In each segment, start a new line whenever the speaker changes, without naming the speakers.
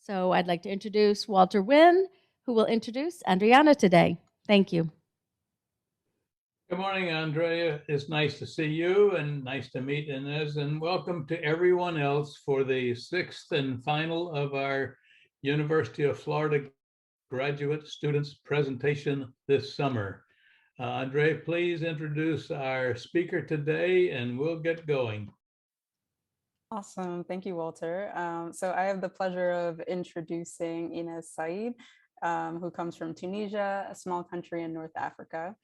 So I'd like to introduce Walter Wynn, who will introduce Andriana today. Thank you.
Good morning, Andrea. It's nice to see you and nice to meet Ines, and welcome to everyone else for the sixth and final of our University of Florida graduate students presentation this summer. Andrea, please introduce our speaker today and we'll get going.
Awesome. Thank you, Walter. So I have the pleasure of introducing Ines Said, who comes from Tunisia, a small country in North Africa.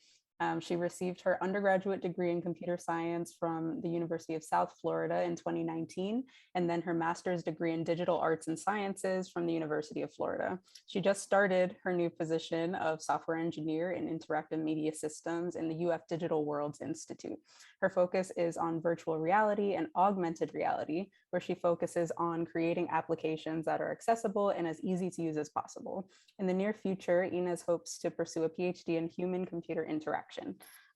She received her undergraduate degree in computer science from the University of South Florida in 2019, and then her master's degree in digital arts and sciences from the University of Florida. She just started her new position of software engineer in interactive media systems in the UF Digital Worlds Institute. Her focus is on virtual reality and augmented reality, where she focuses on creating applications that are accessible and as easy to use as possible. In the near future, Ines hopes to pursue a PhD in human-computer interaction.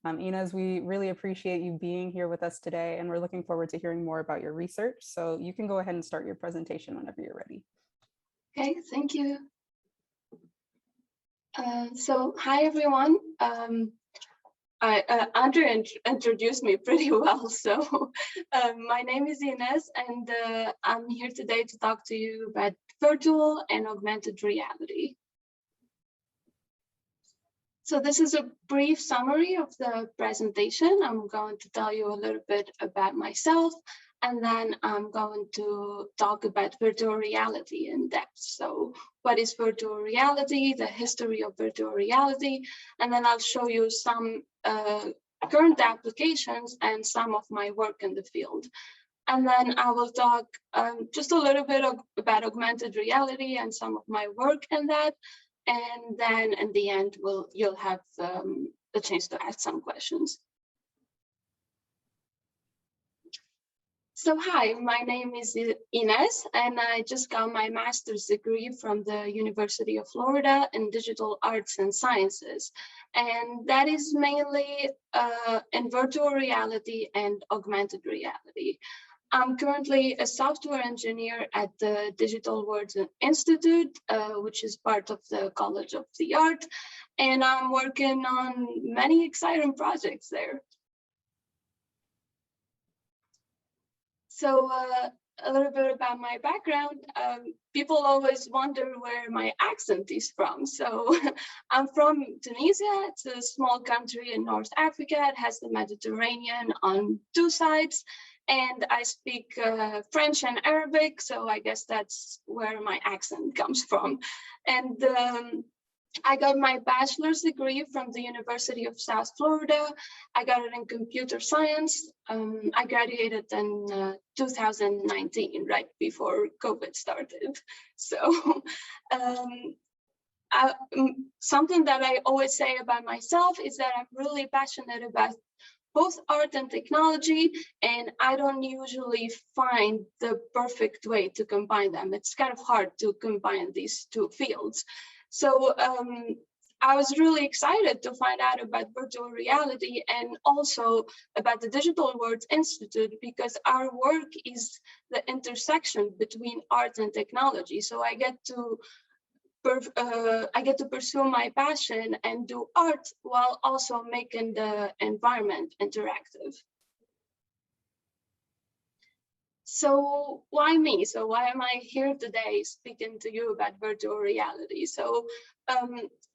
Ines, we really appreciate you being here with us today, and we're looking forward to hearing more about your research. So you can go ahead and start your presentation whenever you're ready.
Okay, thank you. So hi, everyone. Andrea introduced me pretty well. So my name is Ines, and I'm here today to talk to you about virtual and augmented reality. So this is a brief summary of the presentation. I'm going to tell you a little bit about myself, and then I'm going to talk about virtual reality in depth. So what is virtual reality, the history of virtual reality, and then I'll show you some current applications and some of my work in the field. And then I will talk just a little bit about augmented reality and some of my work in that. And then in the end, you'll have the chance to ask some questions. So hi, my name is Ines, and I just got my master's degree from the University of Florida in digital arts and sciences. And that is mainly in virtual reality and augmented reality. I'm currently a software engineer at the Digital Worlds Institute, which is part of the College of the Art, and I'm working on many exciting projects there. So a little bit about my background. People always wonder where my accent is from. So I'm from Tunisia. It's a small country in North Africa. It has the Mediterranean on two sides. And I speak French and Arabic, so I guess that's where my accent comes from. And I got my bachelor's degree from the University of South Florida. I got it in computer science. I graduated in 2019, right before COVID started. So something that I always say about myself is that I'm really passionate about both art and technology, and I don't usually find the perfect way to combine them. It's kind of hard to combine these two fields. So I was really excited to find out about virtual reality and also about the Digital Worlds Institute, because our work is the intersection between art and technology. So I get to pursue my passion and do art while also making the environment interactive. So why me? So why am I here today speaking to you about virtual reality? So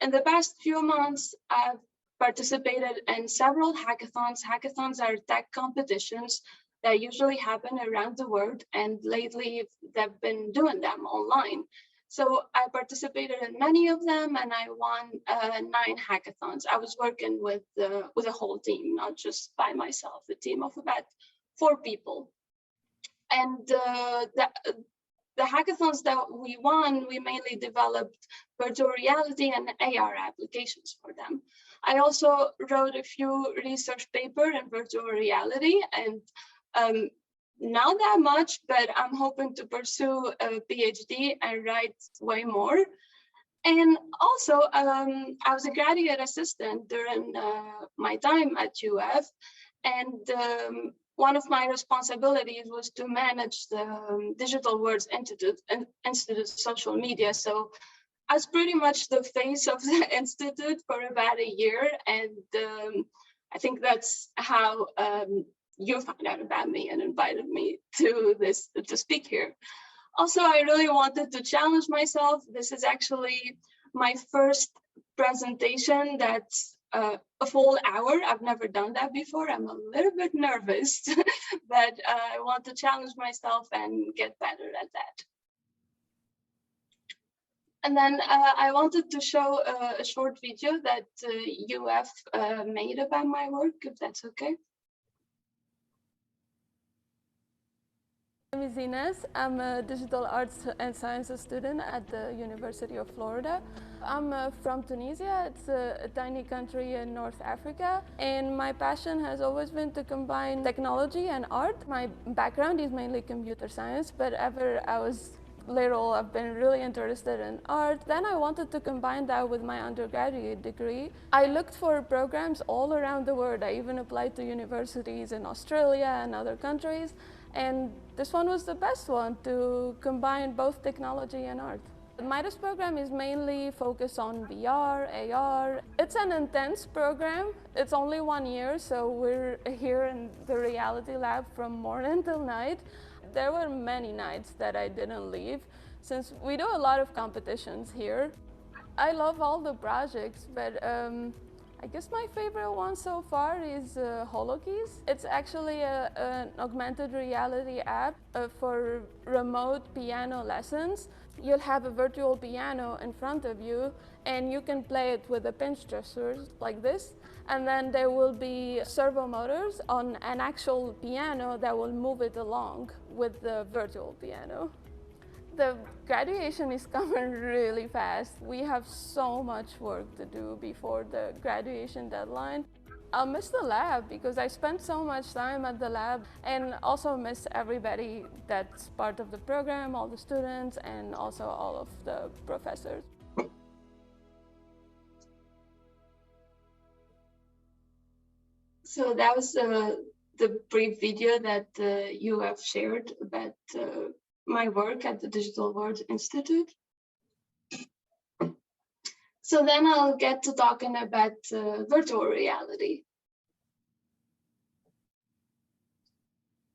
in the past few months, I've participated in several hackathons. Hackathons are tech competitions that usually happen around the world, and lately they've been doing them online. So I participated in many of them, and I won 9 hackathons. I was working with a whole team, not just by myself, a team of about 4 people. And the hackathons that we won, we mainly developed virtual reality and AR applications for them. I also wrote a few research papers in virtual reality, and not that much, but I'm hoping to pursue a PhD and write way more. And also, I was a graduate assistant during my time at UF, and one of my responsibilities was to manage the Digital Words Institute social media. So I was pretty much the face of the institute for about a year, and I think that's how you found out about me and invited me to speak here. Also, I really wanted to challenge myself. This is actually my first presentation that's a full hour. I've never done that before. I'm a little bit nervous, but I want to challenge myself and get better at that. And then I wanted to show a short video that UF made about my work, if that's okay.
My name is Ines. I'm a digital arts and sciences student at the University of Florida. I'm from Tunisia. It's a tiny country in North Africa. And my passion has always been to combine technology and art. My background is mainly computer science, but ever I was little, I've been really interested in art. Then I wanted to combine that with my undergraduate degree. I looked for programs all around the world. I even applied to universities in Australia and other countries. And this one was the best one to combine both technology and art. The Midas program is mainly focused on VR, AR. It's an intense program. It's only 1 year, so we're here in the reality lab from morning till night. There were many nights that I didn't leave, since we do a lot of competitions here. I love all the projects, but I guess my favorite one so far is HoloKeys. It's actually an augmented reality app for remote piano lessons. You'll have a virtual piano in front of you, and you can play it with a pinch gestures like this. And then there will be servo motors on an actual piano that will move it along with the virtual piano. The graduation is coming really fast. We have so much work to do before the graduation deadline. I'll miss the lab because I spent so much time at the lab, and also miss everybody that's part of the program, all the students, and also all of the professors.
So that was the brief video that you have shared about my work at the Digital Words Institute. So then I'll get to talking about virtual reality.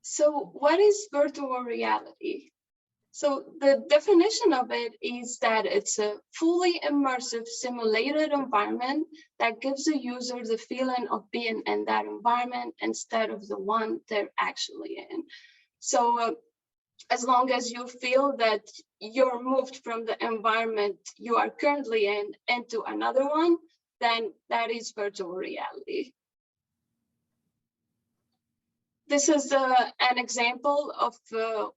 So what is virtual reality? So the definition of it is that it's a fully immersive simulated environment that gives the user the feeling of being in that environment instead of the one they're actually in. So as long as you feel that you're moved from the environment you are currently in into another one, then that is virtual reality. This is an example of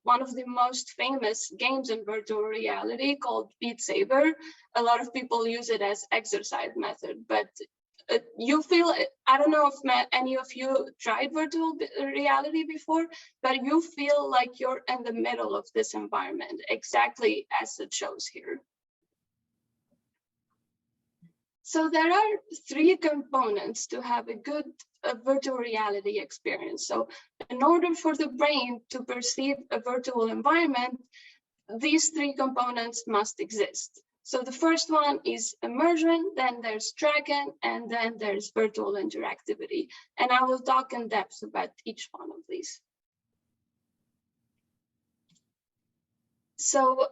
one of the most famous games in virtual reality called Beat Saber. A lot of people use it as exercise method, but you feel, I don't know if any of you tried virtual reality before, but you feel like you're in the middle of this environment, exactly as it shows here. So there are 3 components to have a good virtual reality experience. So in order for the brain to perceive a virtual environment, these 3 components must exist. So the first one is immersion, then there's tracking, and then there's virtual interactivity. And I will talk in depth about each one of these. So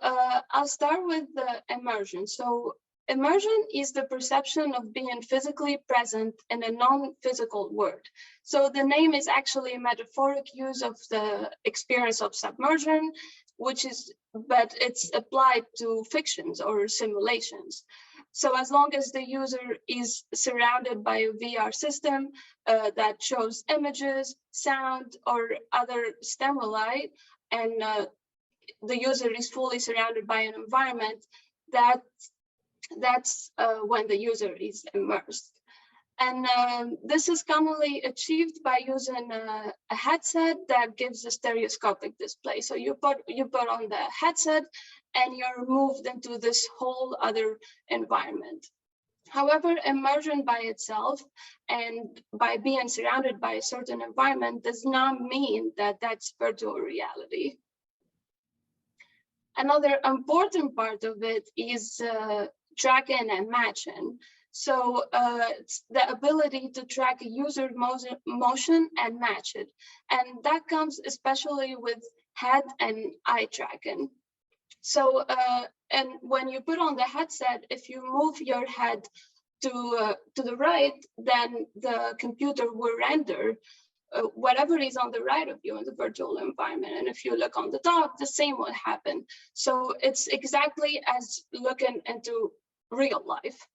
I'll start with the immersion. So immersion is the perception of being physically present in a non-physical world. So the name is actually a metaphoric use of the experience of submersion, but it's applied to fictions or simulations. So as long as the user is surrounded by a VR system that shows images, sound, or other stimuli, and the user is fully surrounded by an environment, that's when the user is immersed. And this is commonly achieved by using a headset that gives a stereoscopic display. So you put on the headset and you're moved into this whole other environment. However, immersion by itself and by being surrounded by a certain environment does not mean that that's virtual reality. Another important part of it is tracking and matching. So it's the ability to track a user motion and match it. And that comes especially with head and eye tracking. So, and when you put on the headset, if you move your head to the right, then the computer will render whatever is on the right of you in the virtual environment. And if you look on the top, the same will happen. So it's exactly as looking into real life.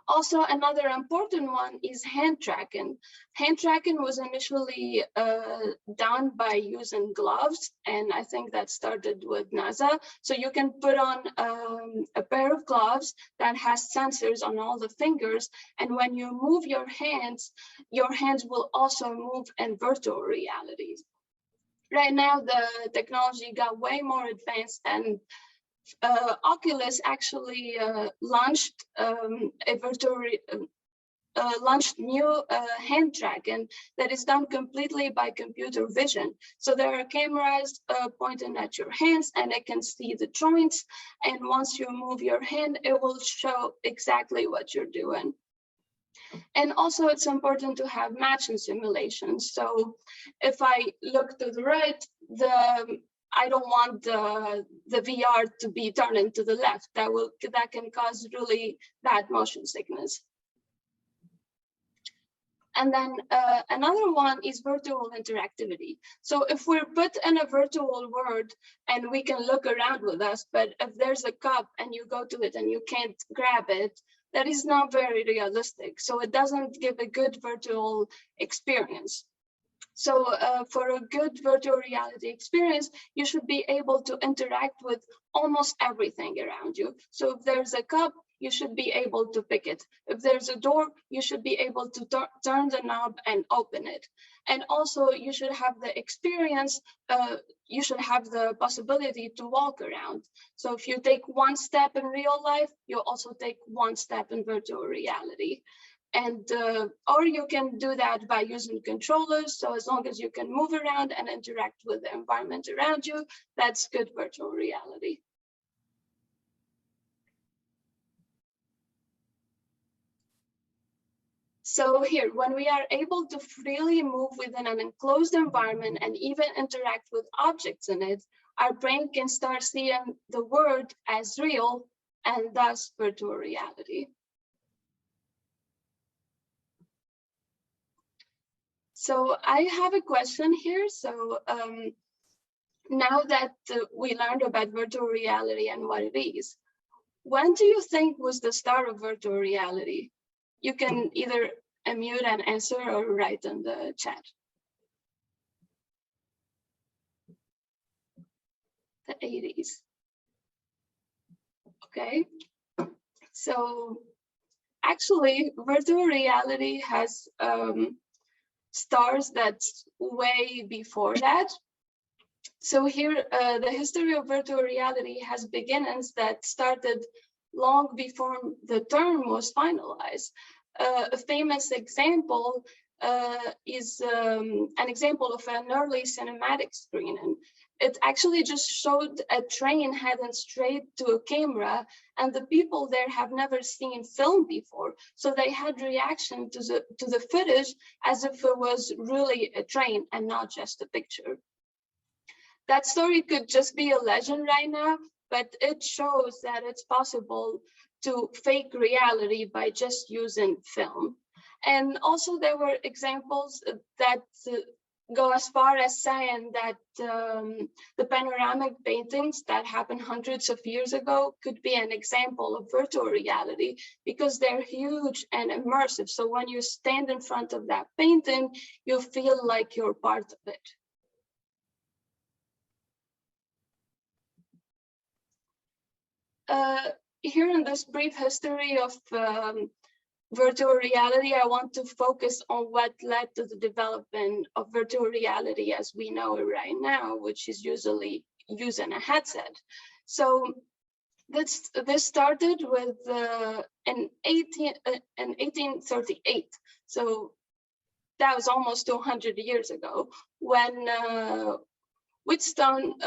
Also, another important one is hand tracking. Hand tracking was initially done by using gloves, and I think that started with NASA. So you can put on a pair of gloves that has sensors on all the fingers, and when you move your hands will also move in virtual realities. Right now, the technology got way more advanced, and Oculus actually launched launched new hand tracking that is done completely by computer vision. So there are cameras pointing at your hands, and it can see the joints. And once you move your hand, it will show exactly what you're doing. And also, it's important to have matching simulations. So if I look to the right, I don't want the VR to be turned to the left. That can cause really bad motion sickness. And then another one is virtual interactivity. So if we're put in a virtual world and we can look around with us, but if there's a cup and you go to it and you can't grab it, that is not very realistic. So it doesn't give a good virtual experience. So for a good virtual reality experience, you should be able to interact with almost everything around you. So if there's a cup, you should be able to pick it. If there's a door, you should be able to turn the knob and open it. And also you should have the experience, you should have the possibility to walk around. So if you take one step in real life, you also take one step in virtual reality. And or you can do that by using controllers. So as long as you can move around and interact with the environment around you, that's good virtual reality. So here, when we are able to freely move within an enclosed environment and even interact with objects in it, our brain can start seeing the world as real and thus virtual reality. So I have a question here. So now that we learned about virtual reality and what it is, when do you think was the start of virtual reality? You can either unmute and answer or write in the chat. The 80s. Okay. So actually, virtual reality has stars that's way before that. So here, the history of virtual reality has beginnings that started long before the term was finalized. A famous example is an example of an early cinematic screening. It actually just showed a train heading straight to a camera, and the people there have never seen film before. So they had reaction to the footage as if it was really a train and not just a picture. That story could just be a legend right now, but it shows that it's possible to fake reality by just using film. And also there were examples that go as far as saying that the panoramic paintings that happened hundreds of years ago could be an example of virtual reality because they're huge and immersive. So when you stand in front of that painting, you feel like you're part of it. Here in this brief history of virtual reality, I want to focus on what led to the development of virtual reality as we know it right now, which is usually using a headset. So This started with in 1838. So that was almost 200 years ago when Wheatstone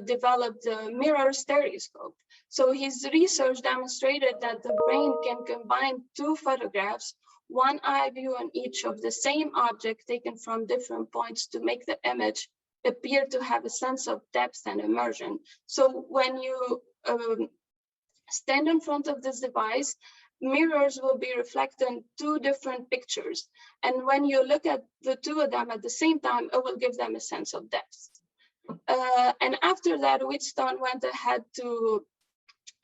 developed the mirror stereoscope. So his research demonstrated that the brain can combine two photographs, one eye view on each of the same object taken from different points to make the image appear to have a sense of depth and immersion. So when you stand in front of this device, mirrors will be reflecting two different pictures. And when you look at the two of them at the same time, it will give them a sense of depth. And after that, Wheatstone went ahead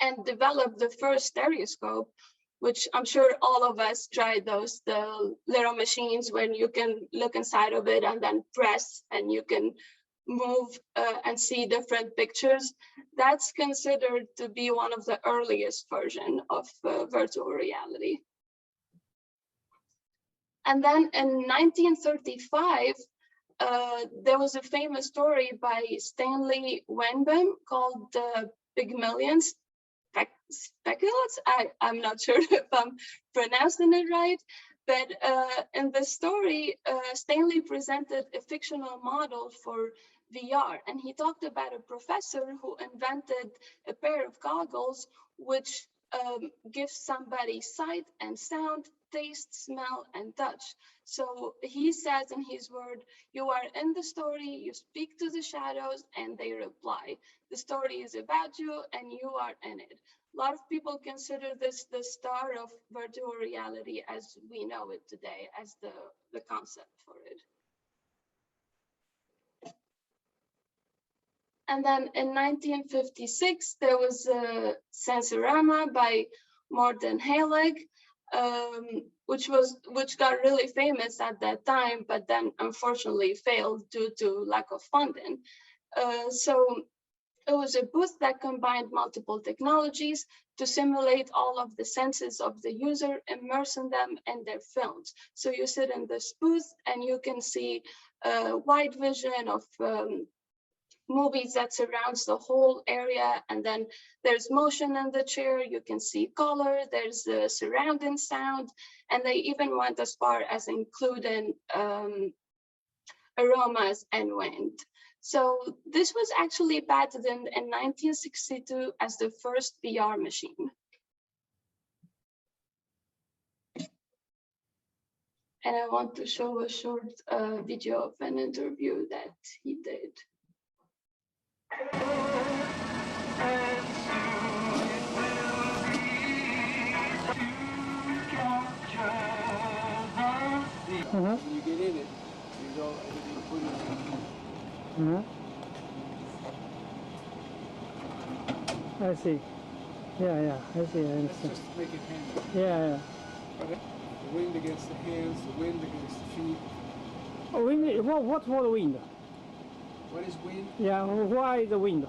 and developed the first stereoscope, which I'm sure all of us tried those, the little machines when you can look inside of it and then press and you can move and see different pictures. That's considered to be one of the earliest version of virtual reality. And then in 1935, there was a famous story by Stanley Wenbin called the Pygmalion Speculates. I'm not sure if I'm pronouncing it right, but in the story, Stanley presented a fictional model for VR, and he talked about a professor who invented a pair of goggles which gives somebody sight and sound, taste, smell, and touch. So he says in his word, you are in the story, you speak to the shadows, and they reply. The story is about you, and you are in it. A lot of people consider this the start of virtual reality as we know it today, as the concept for it. And then in 1956, there was a Sensorama by Morten Heilig, which got really famous at that time, but then unfortunately failed due to lack of funding. So it was a booth that combined multiple technologies to simulate all of the senses of the user, immersing them in their films. So you sit in this booth and you can see a wide vision of movies that surrounds the whole area, and then there's motion in the chair, you can see color, there's the surrounding sound, and they even went as far as including aromas and wind. So this was actually patented in 1962 as the first VR machine. And I want to show a short video of an interview that he did.
When you get in it, you go and you put it.
I see. Yeah, I see. I
Let's
understand.
just make it handy.
Yeah.
The wind against the hands, the wind against the feet.
Oh, wind, what for the wind?
What is wind?
Yeah, why the wind?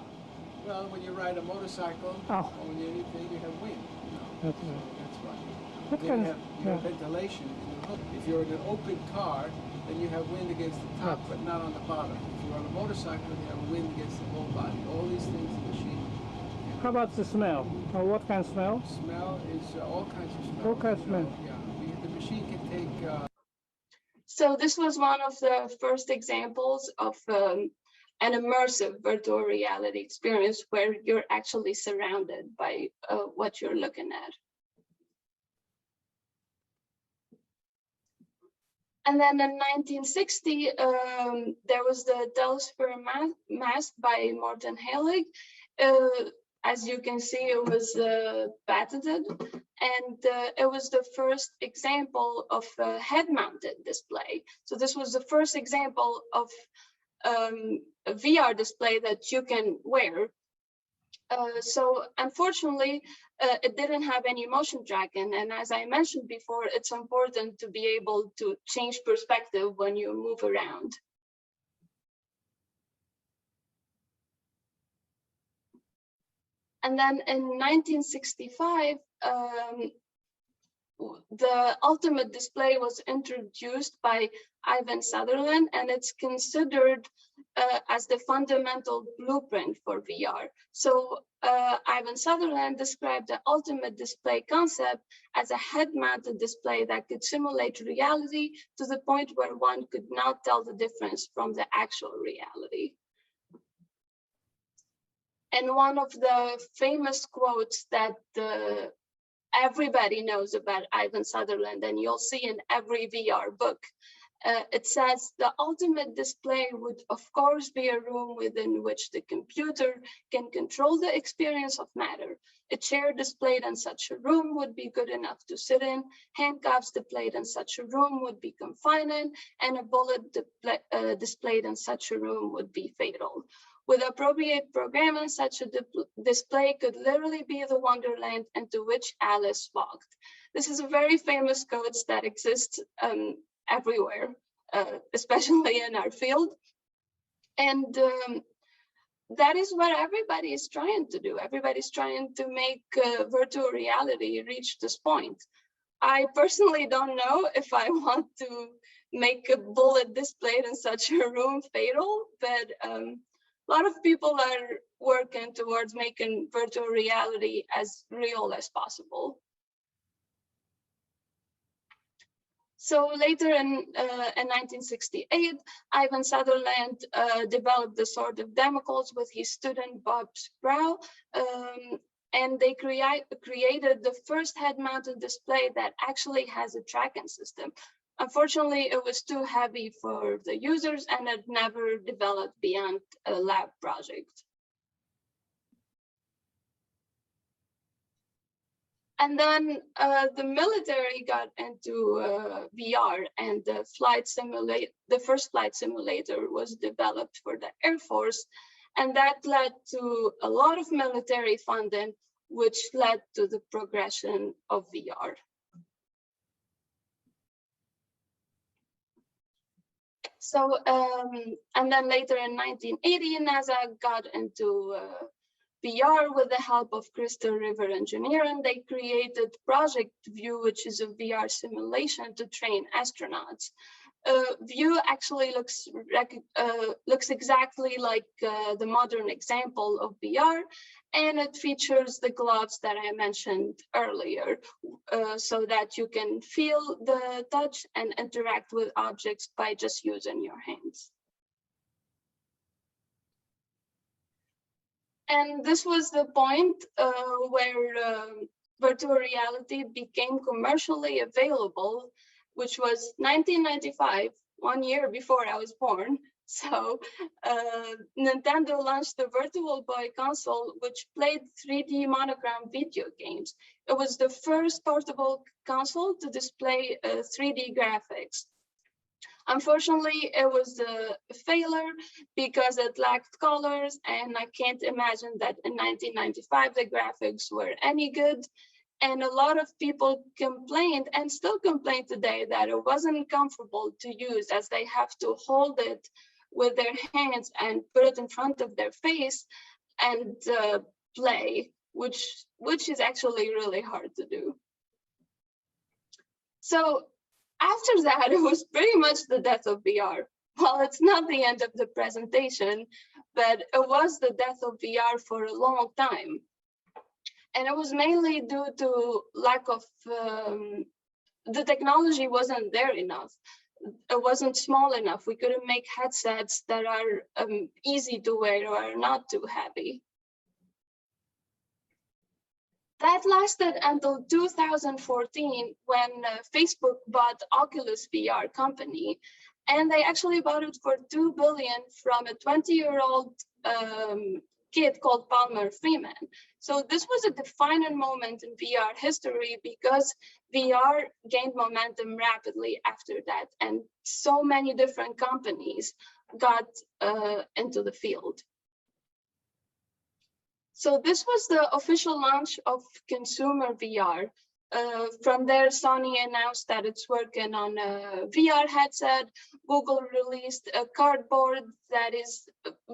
Well, when you ride a motorcycle
Oh.
or when you anything, you have wind. You know?
That's
So
right.
that's why.
What
Then
kind
you
of-
have ventilation in the hood. If you're in an open car, then you have wind against the top, but not on the bottom. If you're on a motorcycle, you have wind against the whole body. All these things in the machine.
How about the smell? Or what kind of smell?
Smell is all kinds of smell.
All kinds of
you know.
smell.
Yeah, the machine can take.
So this was one of the first examples of an immersive virtual reality experience where you're actually surrounded by what you're looking at. And then in 1960, there was the Telesphere mask by Morten Heilig. As you can see, it was patented, and it was the first example of a head-mounted display. So this was the first example of a VR display that you can wear. So unfortunately, it didn't have any motion tracking. And as I mentioned before, it's important to be able to change perspective when you move around. And then in 1965, the ultimate display was introduced by Ivan Sutherland, and it's considered as the fundamental blueprint for VR. So Ivan Sutherland described the ultimate display concept as a head-mounted display that could simulate reality to the point where one could not tell the difference from the actual reality. And one of the famous quotes that everybody knows about Ivan Sutherland, and you'll see in every VR book, it says, the ultimate display would of course be a room within which the computer can control the experience of matter. A chair displayed in such a room would be good enough to sit in, handcuffs displayed in such a room would be confining, and a bullet displayed in such a room would be fatal. With appropriate programming, such a display could literally be the wonderland into which Alice walked. This is a very famous quote that exists everywhere, especially in our field. And that is what everybody is trying to do. Everybody's trying to make virtual reality reach this point. I personally don't know if I want to make a bullet displayed in such a room fatal, but a lot of people are working towards making virtual reality as real as possible. So later in 1968, Ivan Sutherland developed the sword of Damocles with his student Bob Sproul, and they created the first head-mounted display that actually has a tracking system. Unfortunately, it was too heavy for the users, and it never developed beyond a lab project. And then the military got into VR, and the first flight simulator was developed for the Air Force, and that led to a lot of military funding, which led to the progression of VR. So, and then later in 1980, NASA got into VR with the help of Crystal River Engineering. They created Project View, which is a VR simulation to train astronauts. View actually looks exactly like the modern example of VR, and it features the gloves that I mentioned earlier, so that you can feel the touch and interact with objects by just using your hands. And this was the point where virtual reality became commercially available, which was 1995, 1 year before I was born. So Nintendo launched the Virtual Boy console, which played 3D monogram video games. It was the first portable console to display 3D graphics. Unfortunately, it was a failure because it lacked colors, and I can't imagine that in 1995 the graphics were any good. And a lot of people complained, and still complain today, that it wasn't comfortable to use, as they have to hold it with their hands and put it in front of their face and play, which is actually really hard to do. So after that, it was pretty much the death of VR. Well, it's not the end of the presentation, but it was the death of VR for a long time. And it was mainly due to lack of, the technology wasn't there enough. It wasn't small enough. We couldn't make headsets that are easy to wear or are not too heavy. That lasted until 2014, when Facebook bought Oculus VR company, and they actually bought it for $2 billion from a 20-year-old kid called Palmer Freeman. So this was a defining moment in VR history, because VR gained momentum rapidly after that, and so many different companies got into the field. So this was the official launch of consumer VR. From there, Sony announced that it's working on a VR headset. Google released a cardboard that is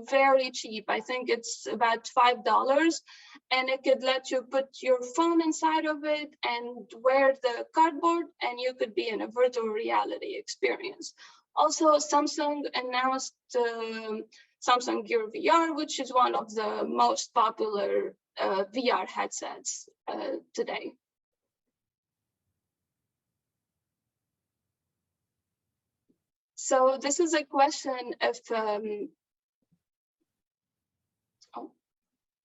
very cheap. I think it's about $5, and it could let you put your phone inside of it and wear the cardboard, and you could be in a virtual reality experience. Also, Samsung announced Samsung Gear VR, which is one of the most popular VR headsets today. So this is a question of, oh,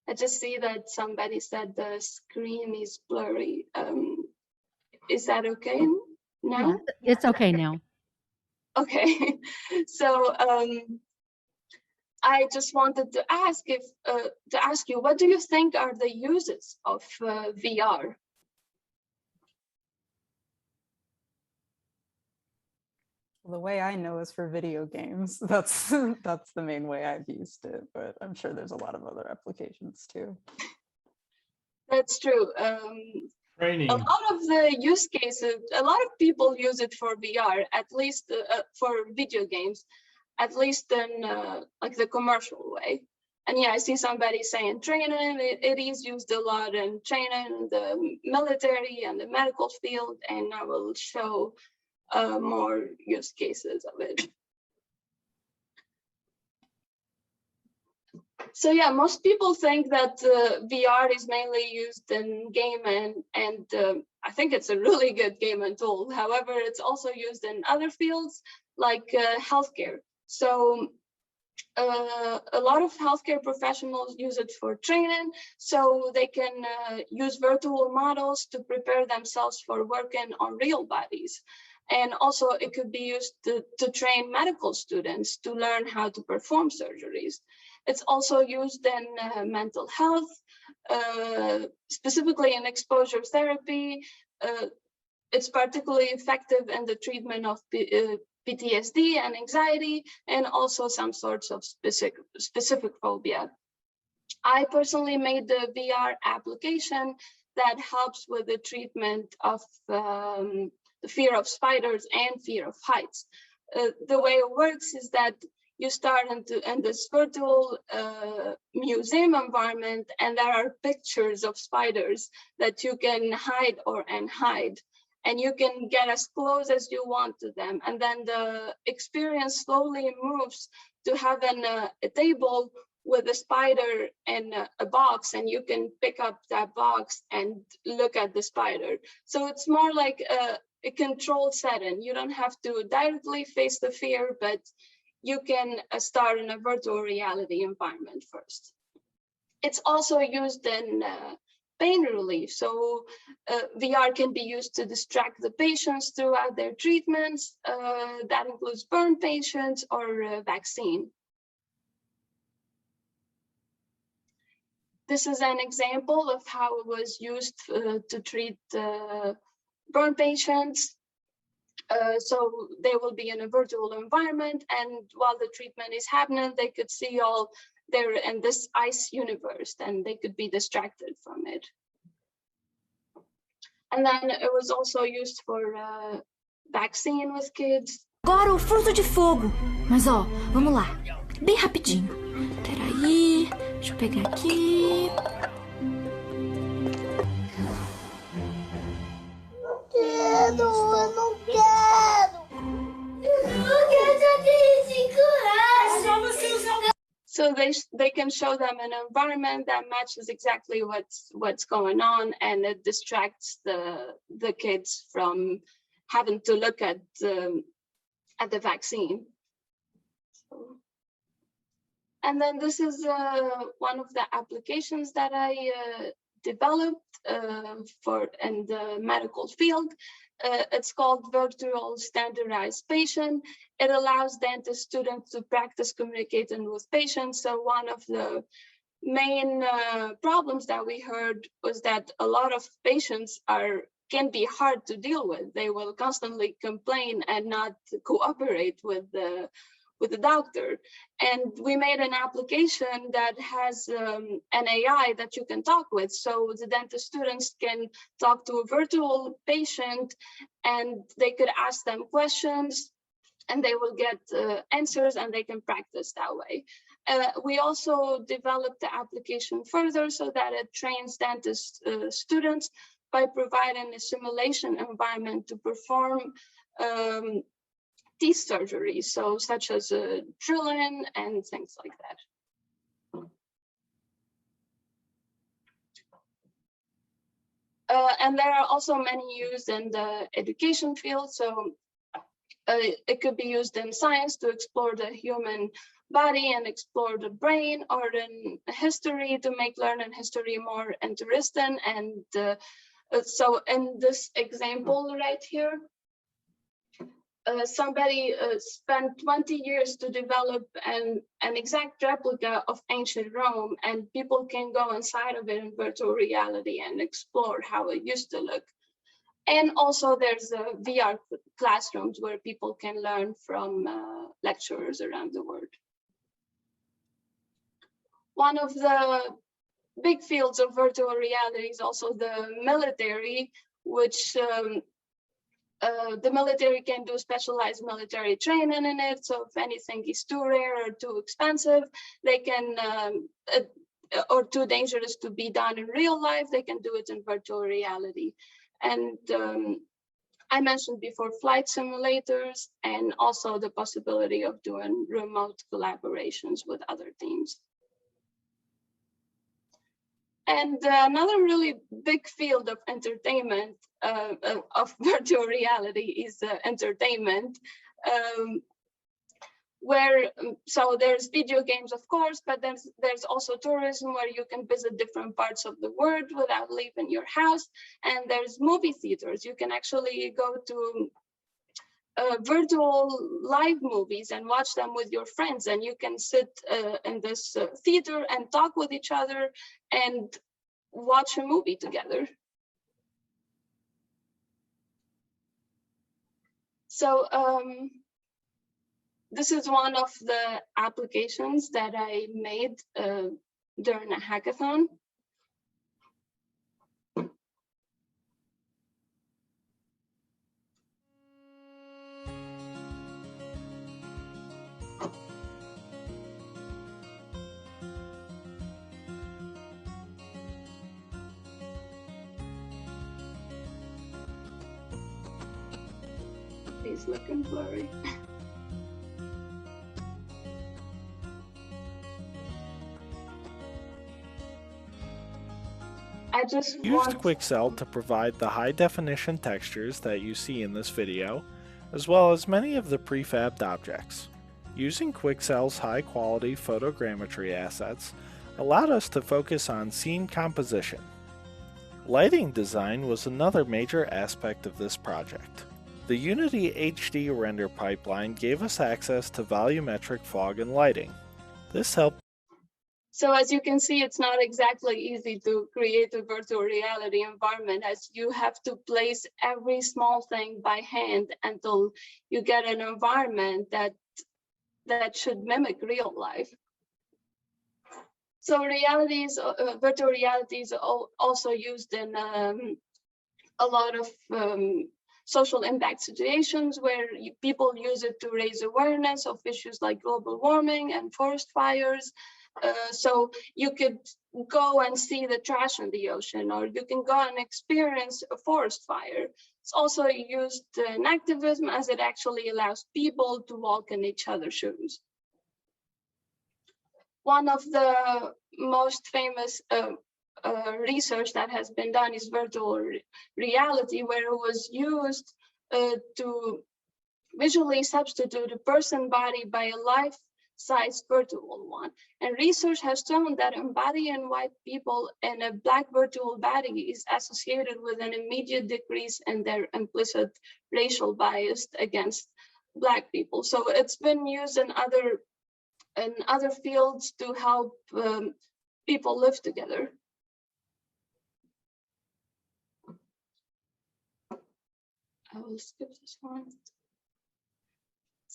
I just see that somebody said the screen is blurry. Is that okay now?
Yeah, it's okay now.
Okay, so I just wanted to ask you, what do you think are the uses of VR?
The way I know is for video games. That's the main way I've used it, but I'm sure there's a lot of other applications too.
That's true.
Training.
A lot of the use cases, a lot of people use it for VR, at least for video games, at least in like the commercial way. And yeah, I see somebody saying training, it is used a lot in training, the military and the medical field, and I will show more use cases of it. So yeah, most people think that VR is mainly used in gaming, and I think it's a really good gaming tool. However, it's also used in other fields like healthcare. So a lot of healthcare professionals use it for training, so they can use virtual models to prepare themselves for working on real bodies. And also it could be used to train medical students to learn how to perform surgeries. It's also used in mental health, specifically in exposure therapy. It's particularly effective in the treatment of PTSD and anxiety, and also some sorts of specific phobia. I personally made the VR application that helps with the treatment of the fear of spiders and fear of heights. The way it works is that you start in this virtual museum environment, and there are pictures of spiders that you can hide or unhide, and you can get as close as you want to them. And then the experience slowly moves to having a table with a spider and a box, and you can pick up that box and look at the spider. So it's more like a controlled setting. You don't have to directly face the fear, but you can start in a virtual reality environment first. It's also used in pain relief. So VR can be used to distract the patients throughout their treatments. That includes burn patients or vaccine. This is an example of how it was used to treat burn patients. So they will be in a virtual environment, and while the treatment is happening, they could see all they're in this ice universe, and they could be distracted from it. And then it was also used for vaccine with kids.
Agora o fruto de fogo. Mas ó, vamos lá. Bem rapidinho. Peraí, deixa eu pegar aqui.
Eu não quero. Eu quero só te segurar. É só você usar.
So they can show them an environment that matches exactly what's going on, and it distracts the kids from having to look at the vaccine. And then this is one of the applications that I developed for in the medical field. It's called Virtual Standardized Patient. It allows dentist students to practice communicating with patients. So one of the main problems that we heard was that a lot of patients can be hard to deal with. They will constantly complain and not cooperate with with a doctor. And we made an application that has an AI that you can talk with. So the dentist students can talk to a virtual patient and they could ask them questions and they will get answers and they can practice that way. We also developed the application further so that it trains dentist students by providing a simulation environment to perform teeth surgery, so such as drilling and things like that. And there are also many used in the education field. So it could be used in science to explore the human body and explore the brain, or in history to make learning history more interesting. And so in this example right here, somebody spent 20 years to develop an exact replica of ancient Rome, and people can go inside of it in virtual reality and explore how it used to look. And also there's VR classrooms where people can learn from lecturers around the world. One of the big fields of virtual reality is also the military, which the military can do specialized military training in it. So if anything is too rare or too expensive, they can, or too dangerous to be done in real life, they can do it in virtual reality. And I mentioned before flight simulators, and also the possibility of doing remote collaborations with other teams. And another really big field of entertainment, of virtual reality, is entertainment, where, so there's video games, of course, but there's also tourism, where you can visit different parts of the world without leaving your house. And there's movie theaters. You can actually go to virtual live movies and watch them with your friends, and you can sit in this theater and talk with each other and watch a movie together. So this is one of the applications that I made during a hackathon. He's looking blurry. I just
used Quixel to provide the high-definition textures that you see in this video, as well as many of the prefabbed objects. Using Quixel's high-quality photogrammetry assets allowed us to focus on scene composition. Lighting design was another major aspect of this project. The Unity HD render pipeline gave us access to volumetric fog and lighting. This helped.
So as you can see, it's not exactly easy to create a virtual reality environment, as you have to place every small thing by hand until you get an environment that should mimic real life. So virtual reality is also used in a lot of social impact situations, where people use it to raise awareness of issues like global warming and forest fires. So you could go and see the trash in the ocean, or you can go and experience a forest fire. It's also used in activism, as it actually allows people to walk in each other's shoes. One of the most famous research that has been done is virtual reality, where it was used to visually substitute a person body by a life-size virtual one. And research has shown that embodying white people in a Black virtual body is associated with an immediate decrease in their implicit racial bias against Black people. So it's been used in other fields to help people live together. I will skip this one.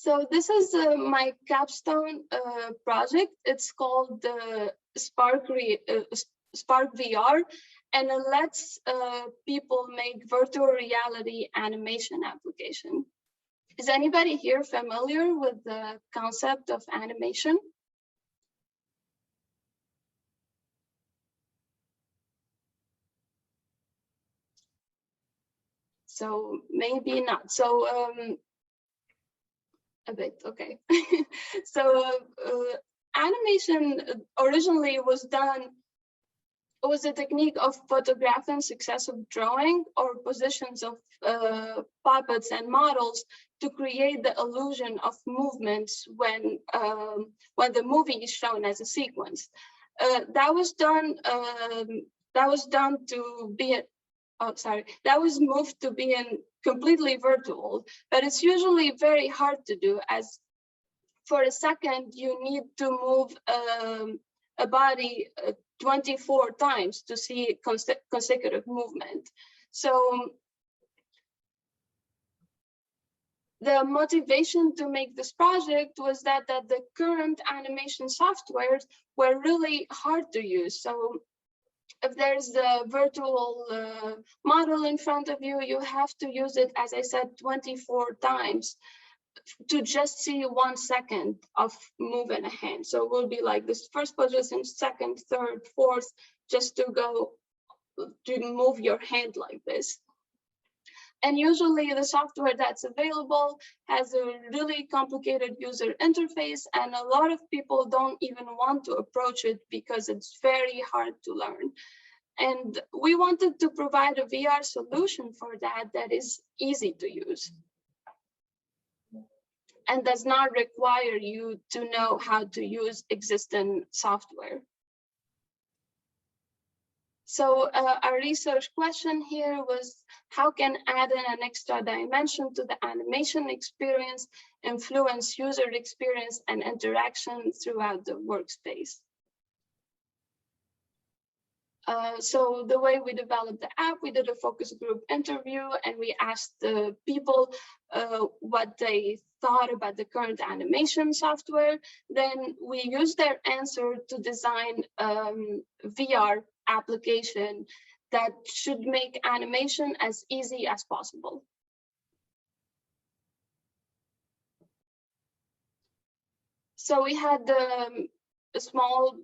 So this is my capstone project. It's called the Spark VR, and it lets people make virtual reality animation application. Is anybody here familiar with the concept of animation? So maybe not. So a bit, okay. So animation originally was a technique of photographing successive drawing or positions of puppets and models to create the illusion of movements when the movie is shown as a sequence. That was moved to being completely virtual, but it's usually very hard to do, as for a second you need to move a body 24 times to see consecutive movement. So the motivation to make this project was that the current animation softwares were really hard to use. So if there's the virtual model in front of you, you have to use it, as I said, 24 times to just see 1 second of moving a hand. So it will be like this first position, second, third, fourth, just to move your hand like this. And usually the software that's available has a really complicated user interface, and a lot of people don't even want to approach it because it's very hard to learn. And we wanted to provide a VR solution for that is easy to use and does not require you to know how to use existing software. So our research question here was, how can adding an extra dimension to the animation experience influence user experience and interaction throughout the workspace? So the way we developed the app, we did a focus group interview and we asked the people what they thought about the current animation software. Then we used their answer to design VR application that should make animation as easy as possible. So we had a small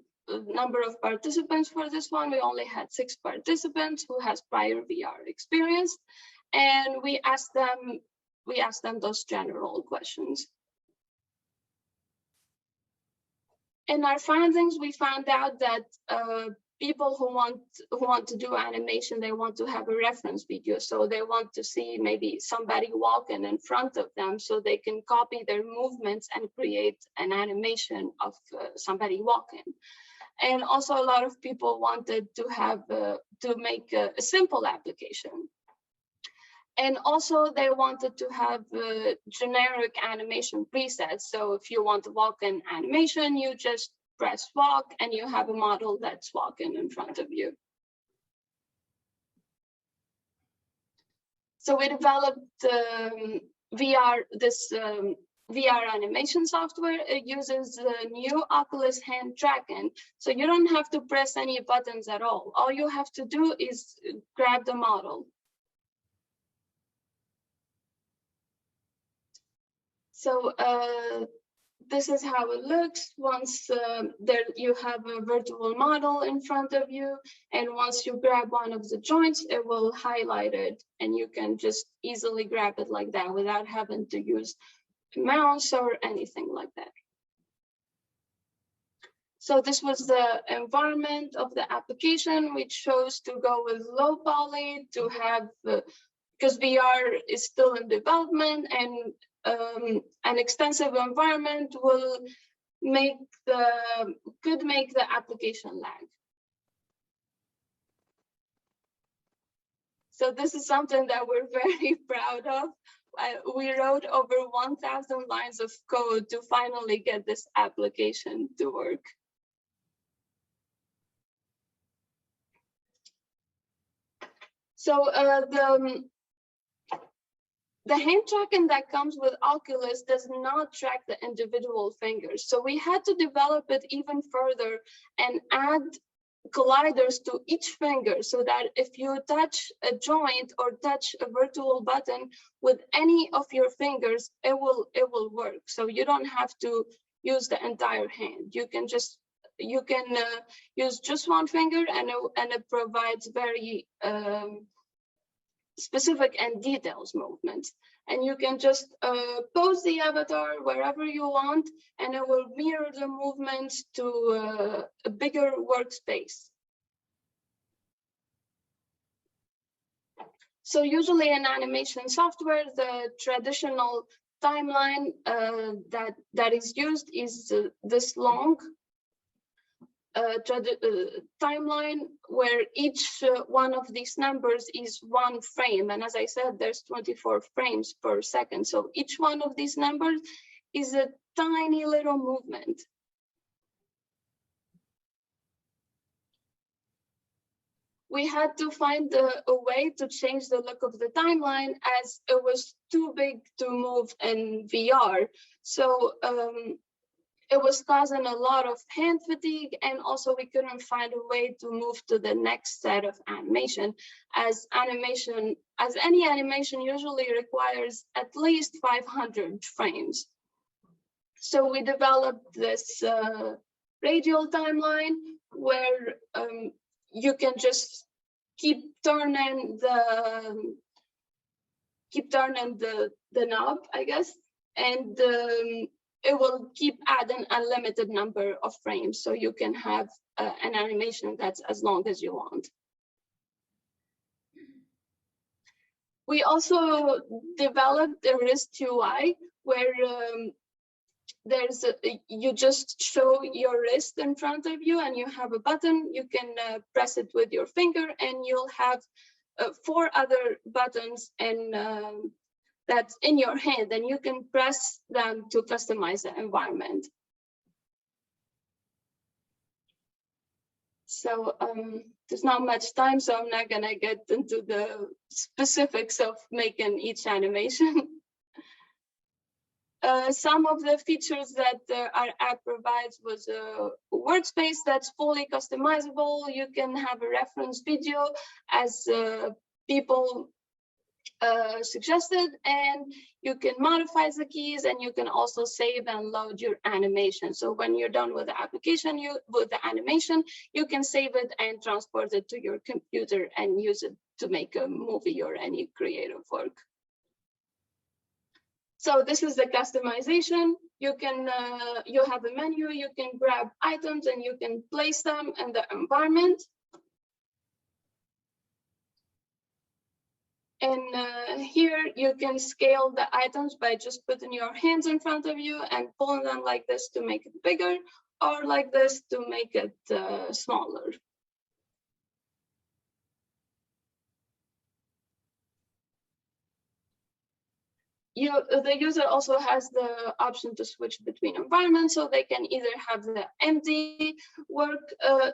number of participants for this one. We only had 6 participants who has prior VR experience, and we asked them those general questions. In our findings, we found out that people who want to do animation, they want to have a reference video. So they want to see maybe somebody walking in front of them so they can copy their movements and create an animation of somebody walking. And also a lot of people wanted to have to make a simple application. And also they wanted to have generic animation presets. So if you want to walk in animation, you just press walk and you have a model that's walking in front of you. So we developed VR animation software. It uses the new Oculus hand tracking. So you don't have to press any buttons at all. All you have to do is grab the model. So this is how it looks once there you have a virtual model in front of you, and once you grab one of the joints, it will highlight it, and you can just easily grab it like that without having to use a mouse or anything like that. So this was the environment of the application. We chose to go with low poly to have, because VR is still in development, and an extensive environment will could make the application lag. So this is something that we're very proud of. We wrote over 1,000 lines of code to finally get this application to work. the hand tracking that comes with Oculus does not track the individual fingers. So we had to develop it even further and add colliders to each finger so that if you touch a joint or touch a virtual button with any of your fingers, it will work. So you don't have to use the entire hand. You can use just one finger, and it provides very specific and detailed movements. And you can just pose the avatar wherever you want, and it will mirror the movements to a bigger workspace. So usually in animation software, the traditional timeline that is used is this long timeline where each one of these numbers is one frame. And as I said, there's 24 frames per second. So each one of these numbers is a tiny little movement. We had to find a way to change the look of the timeline, as it was too big to move in VR. So it was causing a lot of hand fatigue, and also we couldn't find a way to move to the next set of animation, as any animation usually requires at least 500 frames. So we developed this radial timeline where you can just keep turning the knob, I guess, and it will keep adding a limited number of frames, so you can have an animation that's as long as you want. We also developed a wrist UI where you just show your wrist in front of you, and you have a button. You can press it with your finger, and you'll have 4 other buttons that's in your hand, and you can press them to customize the environment. So there's not much time, so I'm not gonna get into the specifics of making each animation. Some of the features that our app provides was a workspace that's fully customizable. You can have a reference video as people suggested, and you can modify the keys, and you can also save and load your animation. So when you're done with the application, with the animation, you can save it and transport it to your computer and use it to make a movie or any creative work. So this is the customization. You can you have a menu, you can grab items, and you can place them in the environment. And here you can scale the items by just putting your hands in front of you and pulling them like this to make it bigger, or like this to make it smaller. The user also has the option to switch between environments, so they can either have the empty work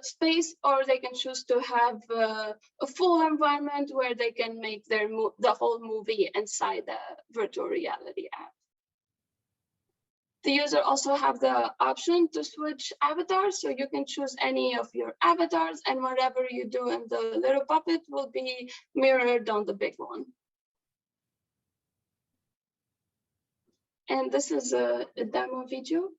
space, or they can choose to have a full environment where they can make the whole movie inside the virtual reality app. The user also have the option to switch avatars, so you can choose any of your avatars, and whatever you do in the little puppet will be mirrored on the big one. And this is a demo video.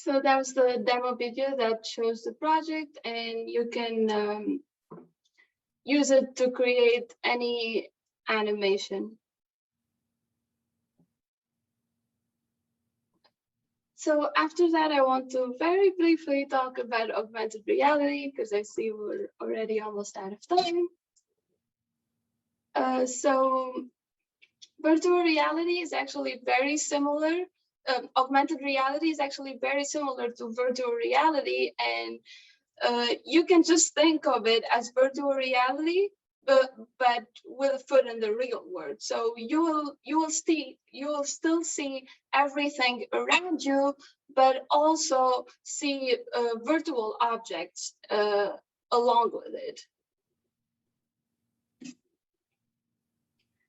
So that was the demo video that shows the project, and you can use it to create any animation. So after that, I want to very briefly talk about augmented reality, because I see we're already almost out of time. So virtual reality is actually very similar. Augmented reality is actually very similar to virtual reality, and you can just think of it as virtual reality, but with a foot in the real world. So you will still see everything around you, but also see virtual objects along with it.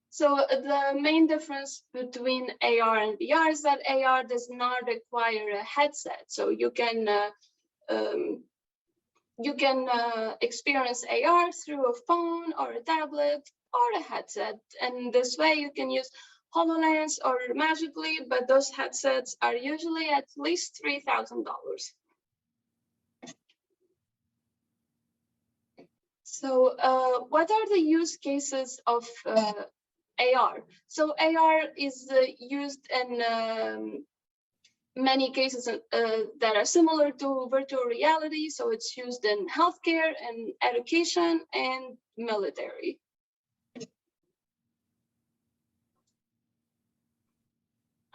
So the main difference between AR and VR is that AR does not require a headset. So you can experience AR through a phone or a tablet or a headset. And this way you can use HoloLens or Magically, but those headsets are usually at least $3,000. So what are the use cases of AR? So AR is used in many cases that are similar to virtual reality. So it's used in healthcare and education and military.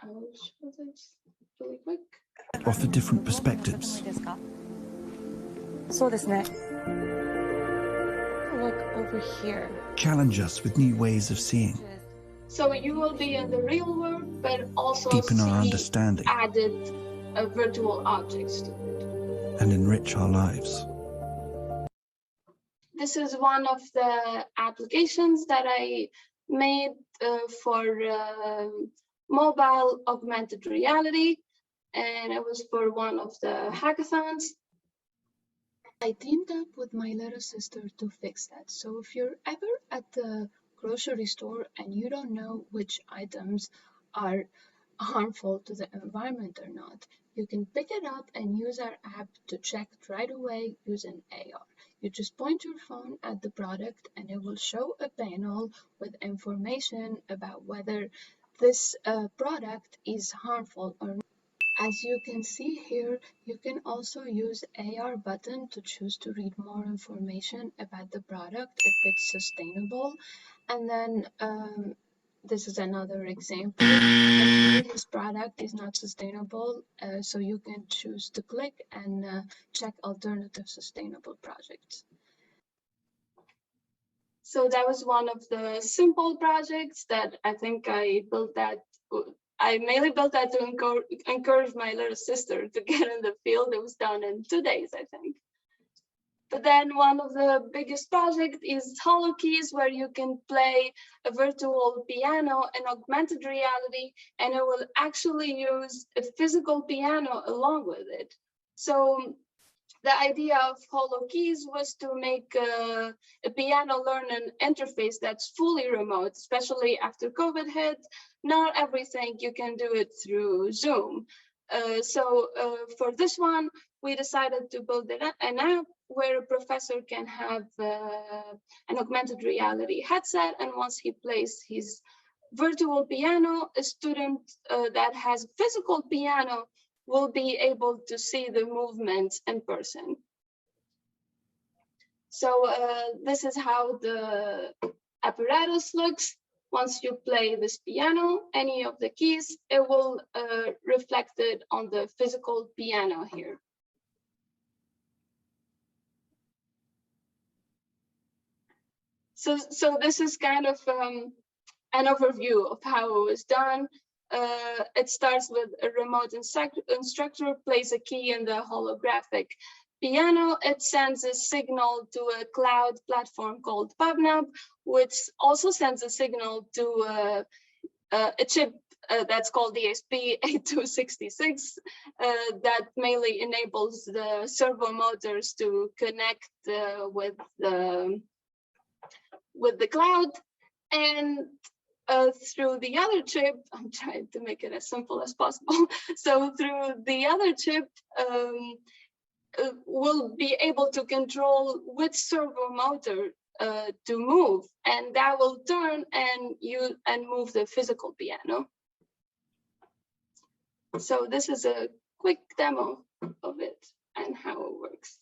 I'll show this really quick.
Offer different perspectives.
Look over here.
Challenge us with new ways of seeing.
So you will be in the real world, but also
Deepen our
see
understanding.
added virtual objects to it.
And enrich our lives.
This is one of the applications that I made for mobile augmented reality, and it was for one of the hackathons. I teamed up with my little sister to fix that. So if you're ever at the grocery store and you don't know which items are harmful to the environment or not, you can pick it up and use our app to check it right away using AR. You just point your phone at the product and it will show a panel with information about whether this product is harmful or not. As you can see here, you can also use AR button to choose to read more information about the product if it's sustainable. And then this is another example. And this product is not sustainable, so you can choose to click and check alternative sustainable projects. So that was one of the simple projects that I think I built that. I mainly built that to encourage my little sister to get in the field. It was done in 2 days, I think. But then one of the biggest projects is HoloKeys, where you can play a virtual piano in augmented reality, and it will actually use a physical piano along with it. So the idea of HoloKeys was to make a piano learning interface that's fully remote, especially after COVID hit. Not everything you can do it through Zoom. So for this one, we decided to build an app where a professor can have an augmented reality headset, and once he plays his virtual piano, a student that has physical piano will be able to see the movements in person. So this is how the apparatus looks. Once you play this piano, any of the keys, it will reflect it on the physical piano here. So this is kind of an overview of how it was done. It starts with a remote instructor plays a key in the holographic piano. It sends a signal to a cloud platform called PubNub, which also sends a signal to a chip that's called ESP8266 that mainly enables the servo motors to connect with the cloud. And through the other chip, I'm trying to make it as simple as possible. So through the other chip, we'll be able to control which servo motor to move, and that will turn and move the physical piano. So this is a quick demo of it and how it works.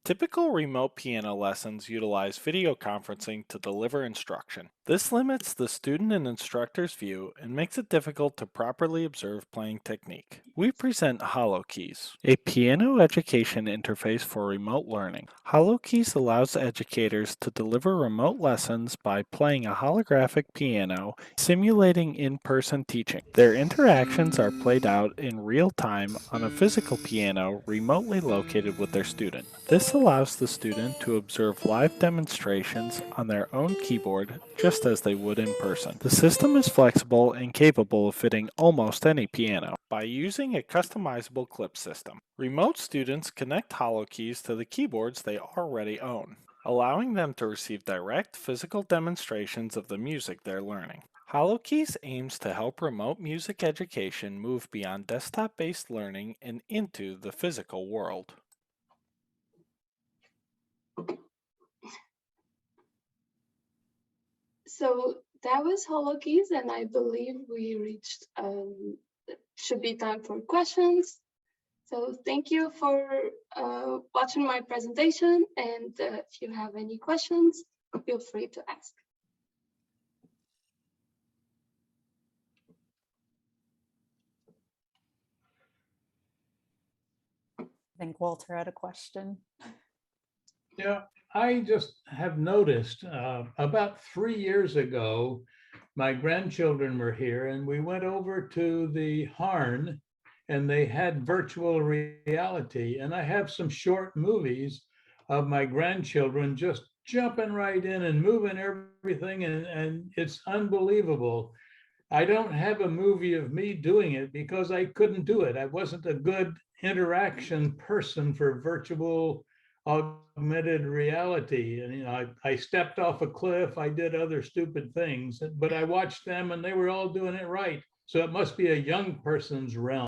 Typical remote piano lessons utilize video conferencing to deliver instruction. This limits the student and instructor's view and makes it difficult to properly observe playing technique. We present HoloKeys, a piano education interface for remote learning. HoloKeys allows educators to deliver remote lessons by playing a holographic piano, simulating in-person teaching. Their interactions are played out in real time on a physical piano remotely located with their student. This allows the student to observe live demonstrations on their own keyboard just as they would in person. The system is flexible and capable of fitting almost any piano. By using a customizable clip system, remote students connect HoloKeys to the keyboards they already own, allowing them to receive direct physical demonstrations of the music they're learning. HoloKeys aims to help remote music education move beyond desktop-based learning and into the physical world.
So that was HoloKeys, and I believe we reached, should be time for questions. So thank you for watching my presentation, and if you have any questions, feel free to ask.
I think Walter had a question.
Yeah, I just have noticed about 3 years ago, my grandchildren were here and we went over to the Harn and they had virtual reality. And I have some short movies of my grandchildren just jumping right in and moving everything. And it's unbelievable. I don't have a movie of me doing it because I couldn't do it. I wasn't a good interaction person for virtual augmented reality. And you know, I stepped off a cliff, I did other stupid things, but I watched them and they were all doing it right. So it must be a young person's realm.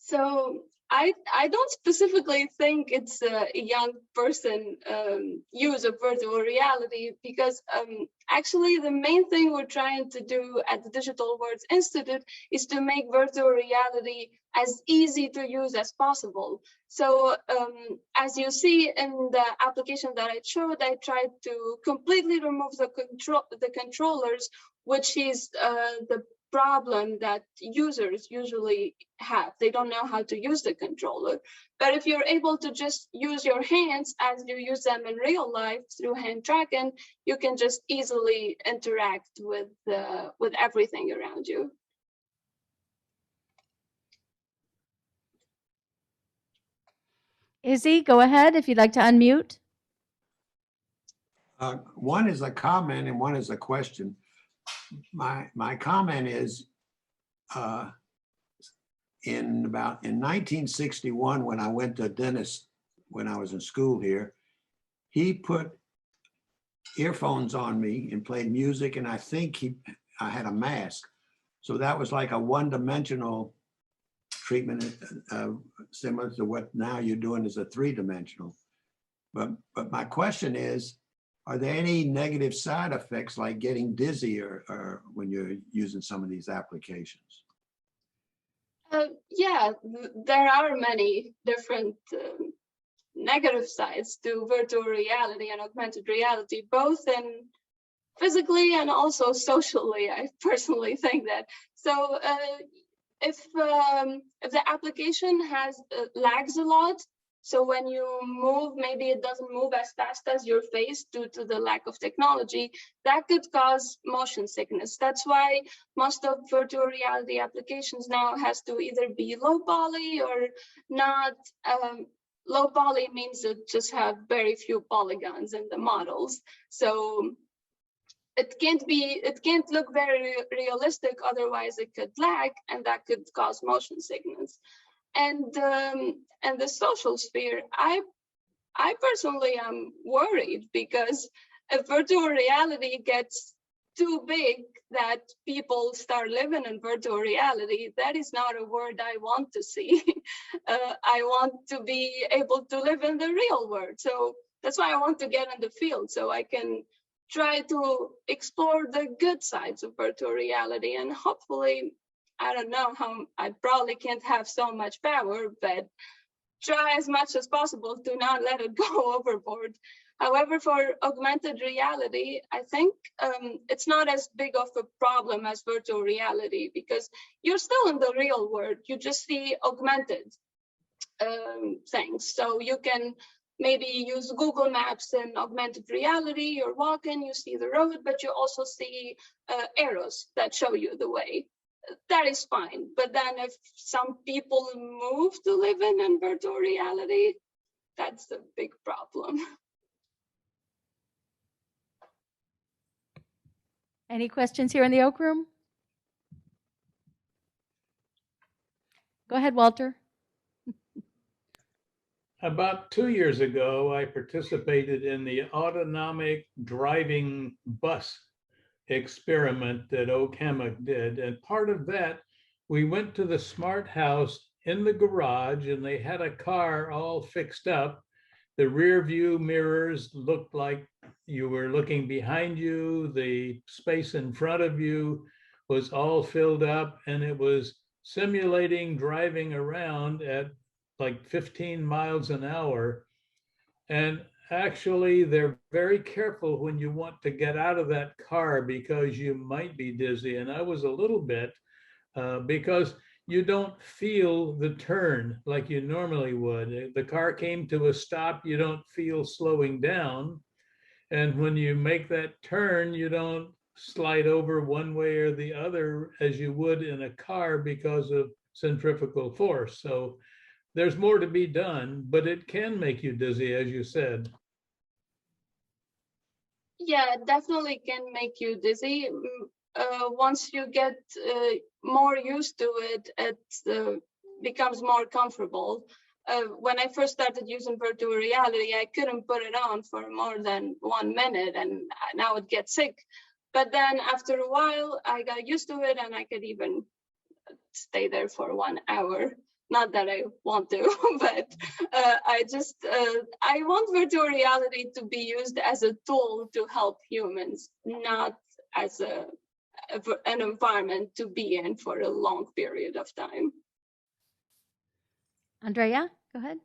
So I don't specifically think it's a young person use of virtual reality, because actually the main thing we're trying to do at the Digital Worlds Institute is to make virtual reality as easy to use as possible. So as you see in the application that I showed, I tried to completely remove the controllers, which is the problem that users usually have. They don't know how to use the controller. But if you're able to just use your hands as you use them in real life through hand tracking, you can just easily interact with everything around you.
Izzy, go ahead if you'd like to unmute.
One is a comment and one is a question. My comment is in 1961, when I went to a dentist when I was in school here, he put earphones on me and played music, and I think I had a mask. So that was like a one-dimensional treatment, similar to what now you're doing is a three-dimensional. But my question is, are there any negative side effects like getting dizzy or when you're using some of these applications?
Yeah, there are many different negative sides to virtual reality and augmented reality, both in physically and also socially. I personally think that. So if the application has lags a lot, so when you move, maybe it doesn't move as fast as your face due to the lack of technology, that could cause motion sickness. That's why most of virtual reality applications now has to either be low poly or not. Low poly means it just have very few polygons in the models. So it can't look very realistic, otherwise it could lag and that could cause motion sickness. And the social sphere, I I personally am worried because if virtual reality gets too big that people start living in virtual reality, that is not a word I want to see. I want to be able to live in the real world. So that's why I want to get in the field so I can try to explore the good sides of virtual reality. And hopefully, I don't know how, I probably can't have so much power, but try as much as possible to not let it go overboard. However, for augmented reality, I think it's not as big of a problem as virtual reality because you're still in the real world. You just see augmented things. So you can maybe use Google Maps and augmented reality. You're walking, you see the road, but you also see arrows that show you the way. That is fine. But then if some people move to live in virtual reality, that's a big problem.
Any questions here in the Oak Room? Go ahead, Walter.
About 2 years ago, I participated in the autonomic driving bus experiment that OCAMIC did. And part of that, we went to the smart house in the garage and they had a car all fixed up. The rear view mirrors looked like you were looking behind you. The space in front of you was all filled up and it was simulating driving around at like 15 miles an hour. And actually, they're very careful when you want to get out of that car because you might be dizzy. And I was a little bit because you don't feel the turn like you normally would. The car came to a stop, you don't feel slowing down. And when you make that turn, you don't slide over one way or the other as you would in a car because of centrifugal force. So there's more to be done, but it can make you dizzy, as you said.
Yeah, it definitely can make you dizzy. Once you get more used to it, it becomes more comfortable. When I first started using virtual reality, I couldn't put it on for more than 1 minute, and now it gets sick. But then after a while, I got used to it, and I could even stay there for 1 hour. Not that I want to, but I want virtual reality to be used as a tool to help humans, not as an environment to be in for a long period of time.
Andrea, go ahead.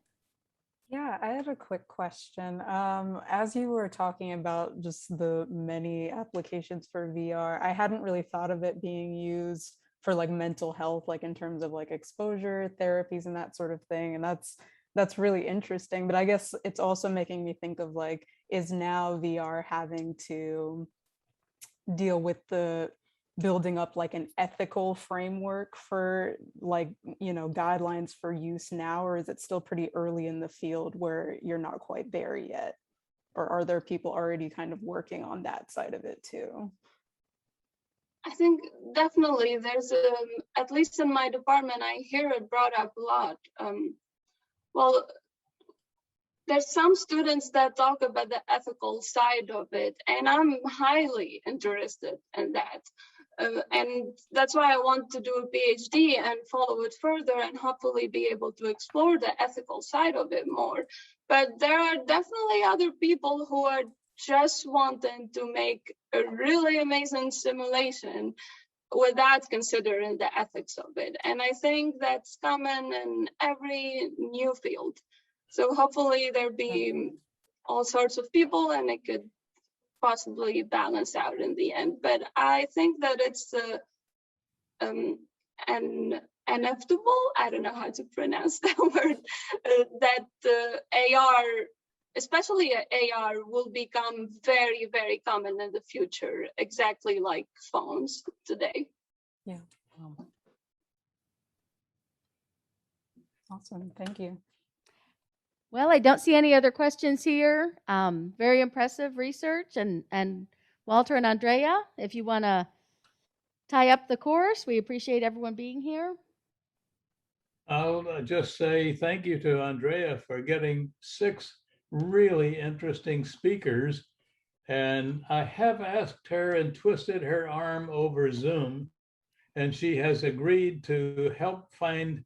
Yeah, I had a quick question. As you were talking about just the many applications for VR, I hadn't really thought of it being used for like mental health, like in terms of like exposure therapies and that sort of thing. And that's really interesting. But I guess it's also making me think of like, is now VR having to deal with the building up like an ethical framework for like, you know, guidelines for use now, or is it still pretty early in the field where you're not quite there yet? Or are there people already kind of working on that side of it too?
I think definitely there's, at least in my department, I hear it brought up a lot. Well, there's some students that talk about the ethical side of it, and I'm highly interested in that. And that's why I want to do a PhD and follow it further and hopefully be able to explore the ethical side of it more. But there are definitely other people who are just wanting to make a really amazing simulation without considering the ethics of it. And I think that's common in every new field. So hopefully there'll be all sorts of people and it could possibly balance out in the end. But I think that it's an inevitable, I don't know how to pronounce that word, that AR, especially AR, will become very, very common in the future, exactly like phones today.
Yeah. Awesome, thank you.
Well, I don't see any other questions here. Very impressive research. And Walter and Andrea, if you want to tie up the course, we appreciate everyone being here.
I'll just say thank you to Andrea for getting 6 really interesting speakers. And I have asked her and twisted her arm over Zoom, and she has agreed to help find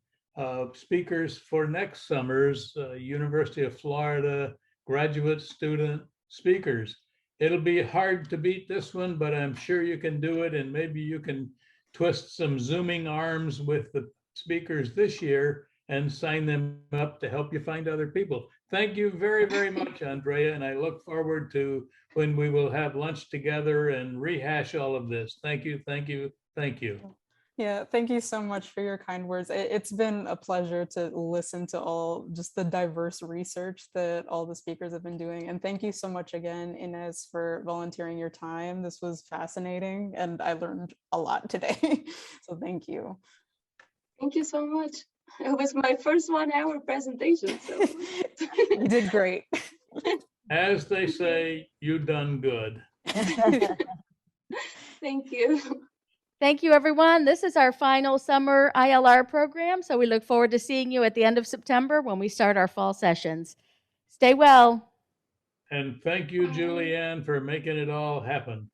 speakers for next summer's University of Florida graduate student speakers. It'll be hard to beat this one, but I'm sure you can do it, and maybe you can twist some Zooming arms with the speakers this year and sign them up to help you find other people. Thank you very, very much, Andrea, and I look forward to when we will have lunch together and rehash all of this. Thank you, thank you, thank you.
Yeah, thank you so much for your kind words. It's been a pleasure to listen to all just the diverse research that all the speakers have been doing. And thank you so much again, Ines, for volunteering your time. This was fascinating and I learned a lot today. So thank you.
Thank you so much. It was my first 1 hour presentation. So
you did great.
As they say, you done good.
Thank you.
Thank you, everyone. This is our final summer ILR program, so we look forward to seeing you at the end of September when we start our fall sessions. Stay well.
And thank you, Julianne, for making it all happen.